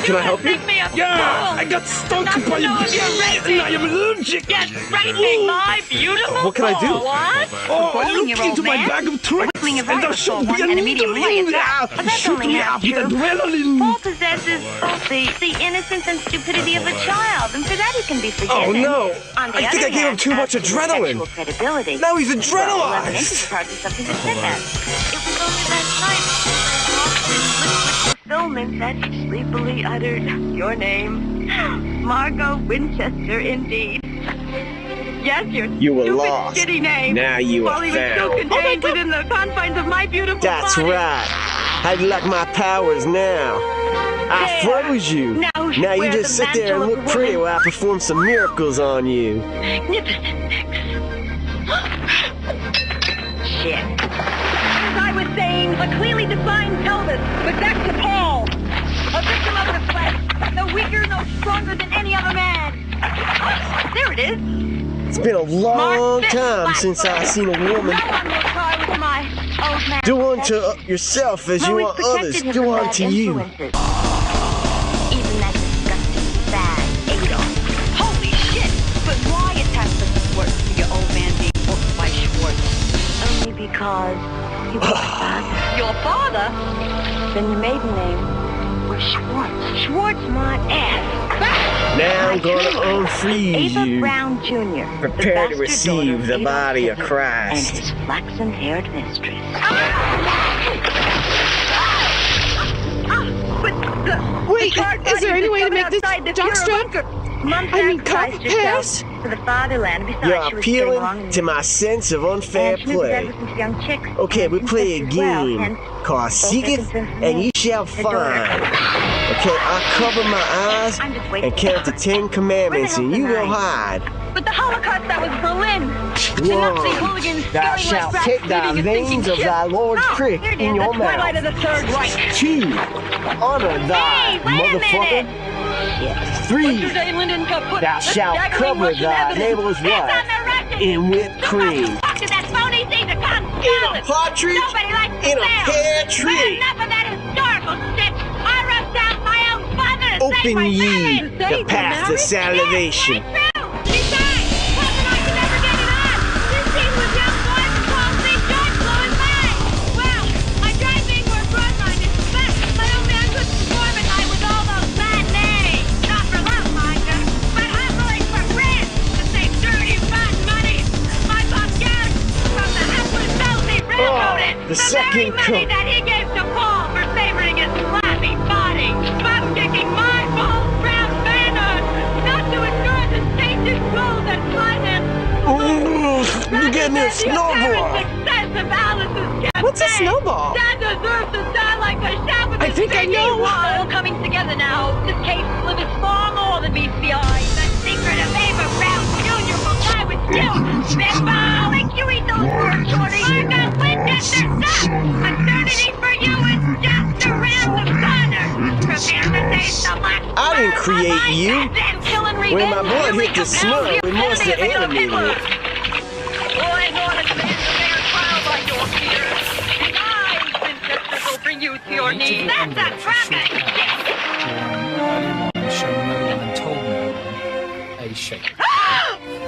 Speaker 16: Can I help you?
Speaker 21: Yeah,
Speaker 16: I got stung by a bee and I am allergic.
Speaker 21: Get frightening my beautiful
Speaker 16: What can I do?
Speaker 21: What?
Speaker 16: Oh, look into my bag of tricks and there should be a needle in there. Shoot me up with adrenaline.
Speaker 21: Paul possesses both the innocence and stupidity of a child, and for that he can be forgiven.
Speaker 16: Oh, no.
Speaker 21: On the
Speaker 16: I think
Speaker 21: other
Speaker 16: I gave him
Speaker 21: hand,
Speaker 16: too much
Speaker 21: as to
Speaker 16: adrenaline.
Speaker 21: sexual credibility,
Speaker 16: Now he's
Speaker 21: elimination
Speaker 16: adrenalized.
Speaker 21: is hardly something to sit at. It was only last night fulfillment that he sleepily uttered your name, Margot Winchester, indeed. Yes, your
Speaker 7: You were
Speaker 21: stupid,
Speaker 7: lost.
Speaker 21: shitty name.
Speaker 7: Now you
Speaker 21: While
Speaker 7: are
Speaker 21: he was still
Speaker 7: found.
Speaker 21: contained within the confines of my beautiful
Speaker 7: That's
Speaker 21: body.
Speaker 7: right. How'd you like my powers now? I froze you.
Speaker 21: Now
Speaker 7: you
Speaker 21: wear
Speaker 7: just
Speaker 21: the
Speaker 7: sit there and
Speaker 21: mantle
Speaker 7: look
Speaker 21: of
Speaker 7: pretty
Speaker 21: woman.
Speaker 7: while I perform some miracles on you.
Speaker 21: Magnificent Shit. As I was saying, a clearly defined pelvis, but back to Paul. A victim of the flesh, no weaker, no stronger than any other man. There it is.
Speaker 7: It's been a long time since I've seen a woman.
Speaker 21: No one will try with my old man.
Speaker 7: Do unto yourself as you want others do unto you.
Speaker 21: Even that disgusting bad Adolf. Holy shit! But why attach such importance to your old man being booked by Schwartz? Only because he was my father. Your father? Then your maiden name was Schwartz. Schwartz my ass.
Speaker 7: Now I'm gonna unfreeze
Speaker 21: Ava
Speaker 7: you.
Speaker 21: Brown Jr.
Speaker 7: Prepare to
Speaker 21: the bastard
Speaker 7: receive
Speaker 21: daughter
Speaker 7: the
Speaker 21: of
Speaker 7: body of
Speaker 21: Adolf
Speaker 7: Christ.
Speaker 21: and his flaxen-haired mistress.
Speaker 18: Wait, is there any way to make this jockstrap?
Speaker 21: Pass? For the fatherland. Besides,
Speaker 7: You're
Speaker 21: she was getting along
Speaker 7: appealing
Speaker 21: in
Speaker 7: to my sense of unfair
Speaker 21: and she was
Speaker 7: play.
Speaker 21: with some young chicks.
Speaker 7: Okay, we play a
Speaker 21: As well,
Speaker 7: game
Speaker 21: and
Speaker 7: called Seeketh and Ye Shall Find. Okay, I cover my eyes and count the 10 Commandments and you will hide.
Speaker 21: But the Holocaust, that was Berlin. The Nazi hooligans
Speaker 7: Thou
Speaker 21: scaring
Speaker 7: shalt
Speaker 21: like
Speaker 7: take
Speaker 21: rats,
Speaker 7: thy
Speaker 21: leaving a
Speaker 7: veins
Speaker 21: sinking
Speaker 7: of
Speaker 21: ship.
Speaker 7: thy Lord's prick
Speaker 21: here it
Speaker 7: in
Speaker 21: is,
Speaker 7: your
Speaker 21: the twilight
Speaker 7: mouth.
Speaker 21: of the Third Reich.
Speaker 7: 2. Honor thy motherfucker. 3. Thou shalt cover thy neighbor's wife in whipped cream. In a partridge, in a pear tree. Open ye the path to salvation. The second cook.
Speaker 21: That he gave to Paul for favoring his flappy body, butt kicking my bold brown banner, not to endure the tainted rules and finance.
Speaker 7: You gave me a snowball.
Speaker 21: What's a snowball? Dad deserves to die like a shaft with
Speaker 18: I think I know.
Speaker 21: All coming together now. This case delivers far more than meets the eye. The secret of Ava Brown Jr. will die with you. Symbolic
Speaker 7: I didn't create you. When my blood hit the snow, we must have animated it.
Speaker 21: Your knees. That's a cracker!
Speaker 1: Show no one and told no one a shape.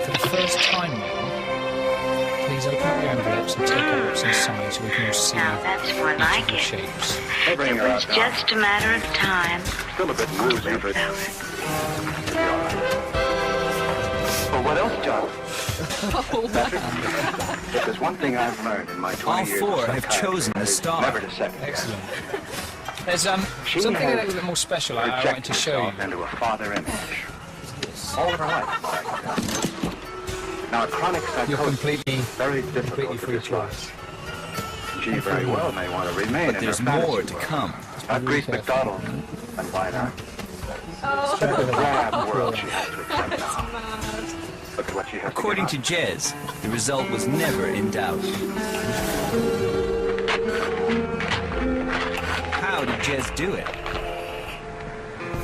Speaker 1: For the first time now, please open up your envelopes and take out what's inside so we can all see
Speaker 21: Now that's more like it.
Speaker 1: shapes.
Speaker 21: It was just a matter of time.
Speaker 26: Still a bit woozy, but...
Speaker 19: Well, what else, John? If there's one thing I've learned in my 20 years
Speaker 5: All four
Speaker 19: of
Speaker 5: have
Speaker 19: psychiatry,
Speaker 5: chosen a star.
Speaker 19: never to second guess.
Speaker 1: Excellent. There's something a little bit more special I wanted to show you.
Speaker 19: Into a father image. All of her life. Now, a chronic psychosis
Speaker 1: You're completely,
Speaker 19: very difficult
Speaker 1: free choice.
Speaker 19: She very well may want to remain
Speaker 5: But
Speaker 19: in
Speaker 5: there's
Speaker 19: her fantasy
Speaker 5: more to
Speaker 19: world.
Speaker 5: come.
Speaker 19: Not Grease McDonald, and why not? It's the drab world she has to accept now. Look at what she has
Speaker 5: According to Jez, the result was never in doubt. How did Jez do it?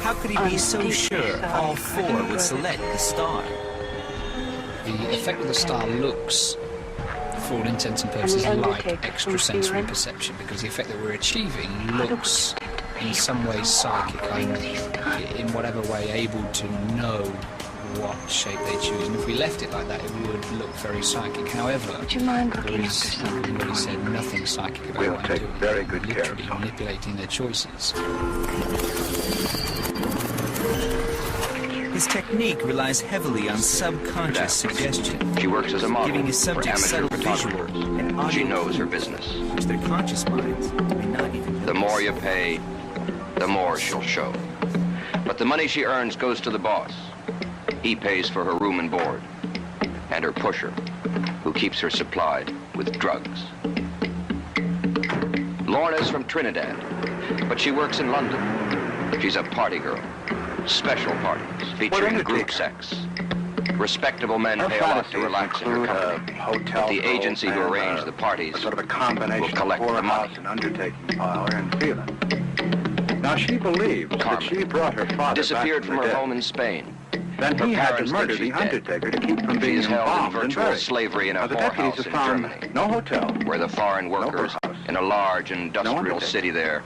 Speaker 5: How could he be so sure all four would select the star?
Speaker 1: The effect of the star looks, for all intents and purposes, like extrasensory perception, because the effect that we're achieving looks in some ways psychic. I'm, in whatever way, able to know what shape they choose, and if we left it like that, it would look very psychic. However, there is, we've already said, nothing psychic about what I'm doing.
Speaker 19: very good care of
Speaker 1: literally manipulating their choices.
Speaker 5: His technique relies heavily on subconscious suggestion.
Speaker 12: She works as a model
Speaker 5: giving his
Speaker 12: for
Speaker 5: subject
Speaker 12: amateur
Speaker 5: subtle visual
Speaker 12: photographers.
Speaker 5: and audio
Speaker 12: She knows her business.
Speaker 5: which their conscious minds may not even
Speaker 12: The more you pay, the more she'll show. But the money she earns goes to the boss. He pays for her room and board, and her pusher, who keeps her supplied with drugs. Lorna's from Trinidad, but she works in London. She's a party girl. Special parties featuring group sex. Respectable men pay a lot to relax in her company. But the agency who arranged the parties
Speaker 19: sort of a combination
Speaker 12: will collect the money.
Speaker 19: and undertaking power and feeling. Now she believes that she brought her father
Speaker 12: disappeared
Speaker 19: back
Speaker 12: from
Speaker 19: the
Speaker 12: her
Speaker 19: dead.
Speaker 12: home in Spain.
Speaker 19: Then
Speaker 12: Her
Speaker 19: he had to
Speaker 12: parents
Speaker 19: murder
Speaker 12: think
Speaker 19: the
Speaker 12: she's dead.
Speaker 19: undertaker to keep from
Speaker 12: She
Speaker 19: being
Speaker 12: is held in
Speaker 19: involved and
Speaker 12: virtual
Speaker 19: buried.
Speaker 12: slavery in a
Speaker 19: Now, the deputies
Speaker 12: whorehouse
Speaker 19: have
Speaker 12: in
Speaker 19: found
Speaker 12: Germany,
Speaker 19: no hotel,
Speaker 12: where the foreign workers in a large industrial
Speaker 19: undertaker.
Speaker 12: city there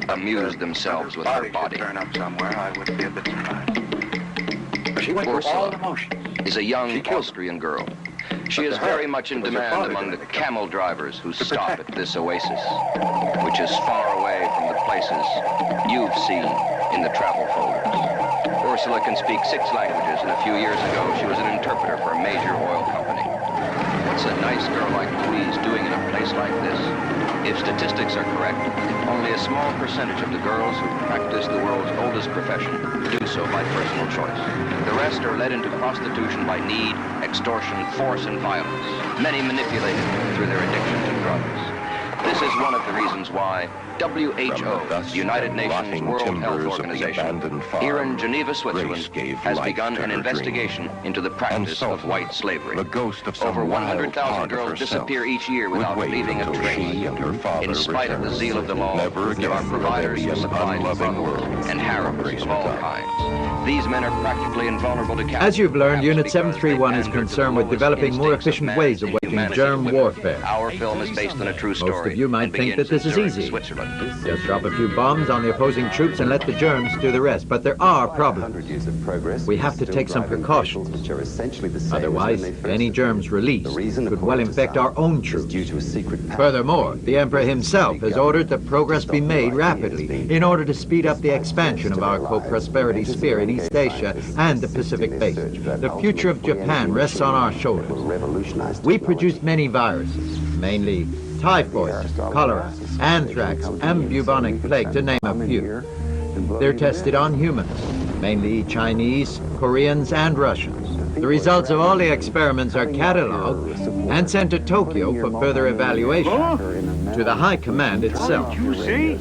Speaker 12: amuse themselves with her body.
Speaker 19: Turn up somewhere, I would be a bit surprised. But she went through all the motions.
Speaker 12: Is a young Austrian girl. She is very much in demand among the camel drivers who stop at this oasis, which is far away from the places you've seen in the travel folders. Ursula can speak 6 languages, and a few years ago she was an interpreter for a major oil company. What's a nice girl like Louise doing in a place like this? If statistics are correct, only a small percentage of the girls who practice the world's oldest profession do so by personal choice. The rest are led into prostitution by need, extortion, force, and violence, many manipulated through their addiction to drugs. This is one of the reasons why WHO, the United Nations World Health Organization, here in Geneva, Switzerland, has begun an investigation into the practice of white slavery. Over 100,000 girls disappear each year without leaving a trace. In spite of the zeal of the law, there are providers who supply the funds and harems of all kinds. These men are practically invulnerable to capture.
Speaker 17: As you've learned, Unit 731 is concerned with developing more efficient ways of waging germ warfare.
Speaker 12: Our film is based on a true story.
Speaker 17: Most of you might think that this is easy. Just drop a few bombs on the opposing troops and let the germs do the rest. But there are problems. We have to take some precautions. Otherwise, any germs released could well infect our own troops. Furthermore, the Emperor himself has ordered that progress be made rapidly in order to speed up the expansion of our co-prosperity sphere in East Asia and the Pacific Basin. The future of Japan rests on our shoulders. We produce many viruses, mainly typhoid, cholera, anthrax, and bubonic plague, to name a few. They're tested on humans, mainly Chinese, Koreans, and Russians. The results of all the experiments are catalogued and sent to Tokyo for further evaluation, to the High Command itself.
Speaker 16: You see?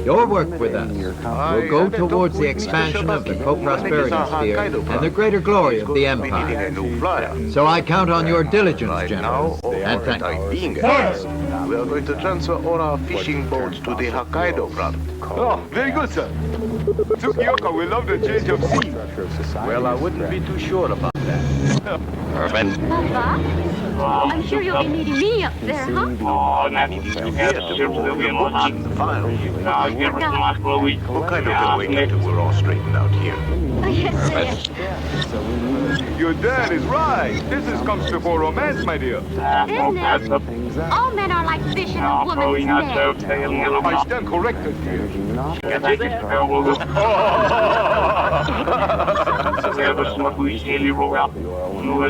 Speaker 17: Your work with us will go towards the expansion of the co-prosperity sphere and the greater glory of the Empire. So I count on your diligence, General, and thank you.
Speaker 3: We are going to transfer all our fishing boats to the Hokkaido front.
Speaker 16: Oh, very good, sir. Tsukioka will love the change of scene.
Speaker 3: Well, I wouldn't be too sure about that.
Speaker 16: Perfect.
Speaker 21: Papa, I'm sure you'll be needing me up there, huh?
Speaker 3: Hokkaido can wait until we're all straightened out here.
Speaker 21: Yes,
Speaker 16: Your dad is right. Business comes before romance, my dear.
Speaker 21: Isn't it? All men are like fish in a woman's net.
Speaker 16: I stand corrected, dear.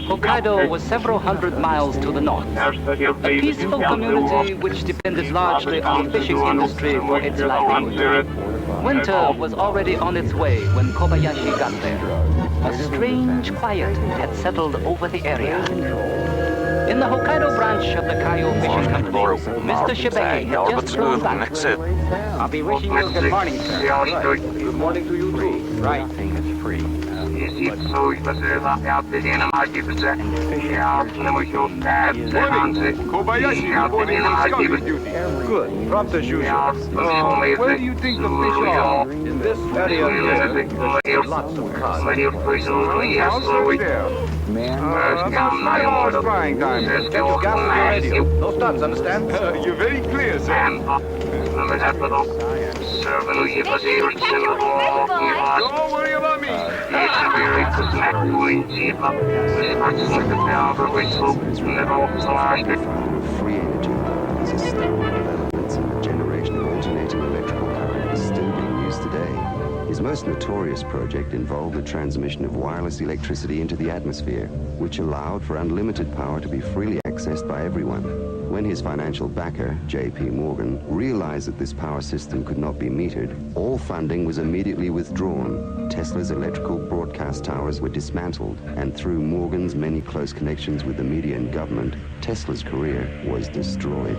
Speaker 9: Hokkaido was several hundred miles to the north. A peaceful community which depended largely on the fishing industry for its livelihood. Winter was already on its way when Kobayashi got there. A strange quiet had settled over the area. In the Hokkaido branch of the Kaio Fishing Company, Mr. Shibeki had just flown back. I'll be wishing you good morning, sir.
Speaker 3: Good morning to you, too.
Speaker 9: Right.
Speaker 3: It's free.
Speaker 16: Kobayashi reporting on scouting duty.
Speaker 3: Good. Prompt as usual.
Speaker 16: Where do you think the fish are?
Speaker 3: In this area here, there's lots of cars.
Speaker 16: I'll search there. It's frying time.
Speaker 3: Get your gas on the radio. No stunts, understand?
Speaker 16: You're very clear, sir.
Speaker 3: Don't
Speaker 16: worry about me.
Speaker 20: Free energy is a stable developments in the generation of alternating electrical current is still being used today. His most notorious project involved the transmission of wireless electricity into the atmosphere, which allowed for unlimited power to be freely accessed by everyone. When his financial backer, J.P. Morgan, realized that this power system could not be metered, all funding was immediately withdrawn. Tesla's electrical broadcast towers were dismantled, and through Morgan's many close connections with the media and government, Tesla's career was destroyed.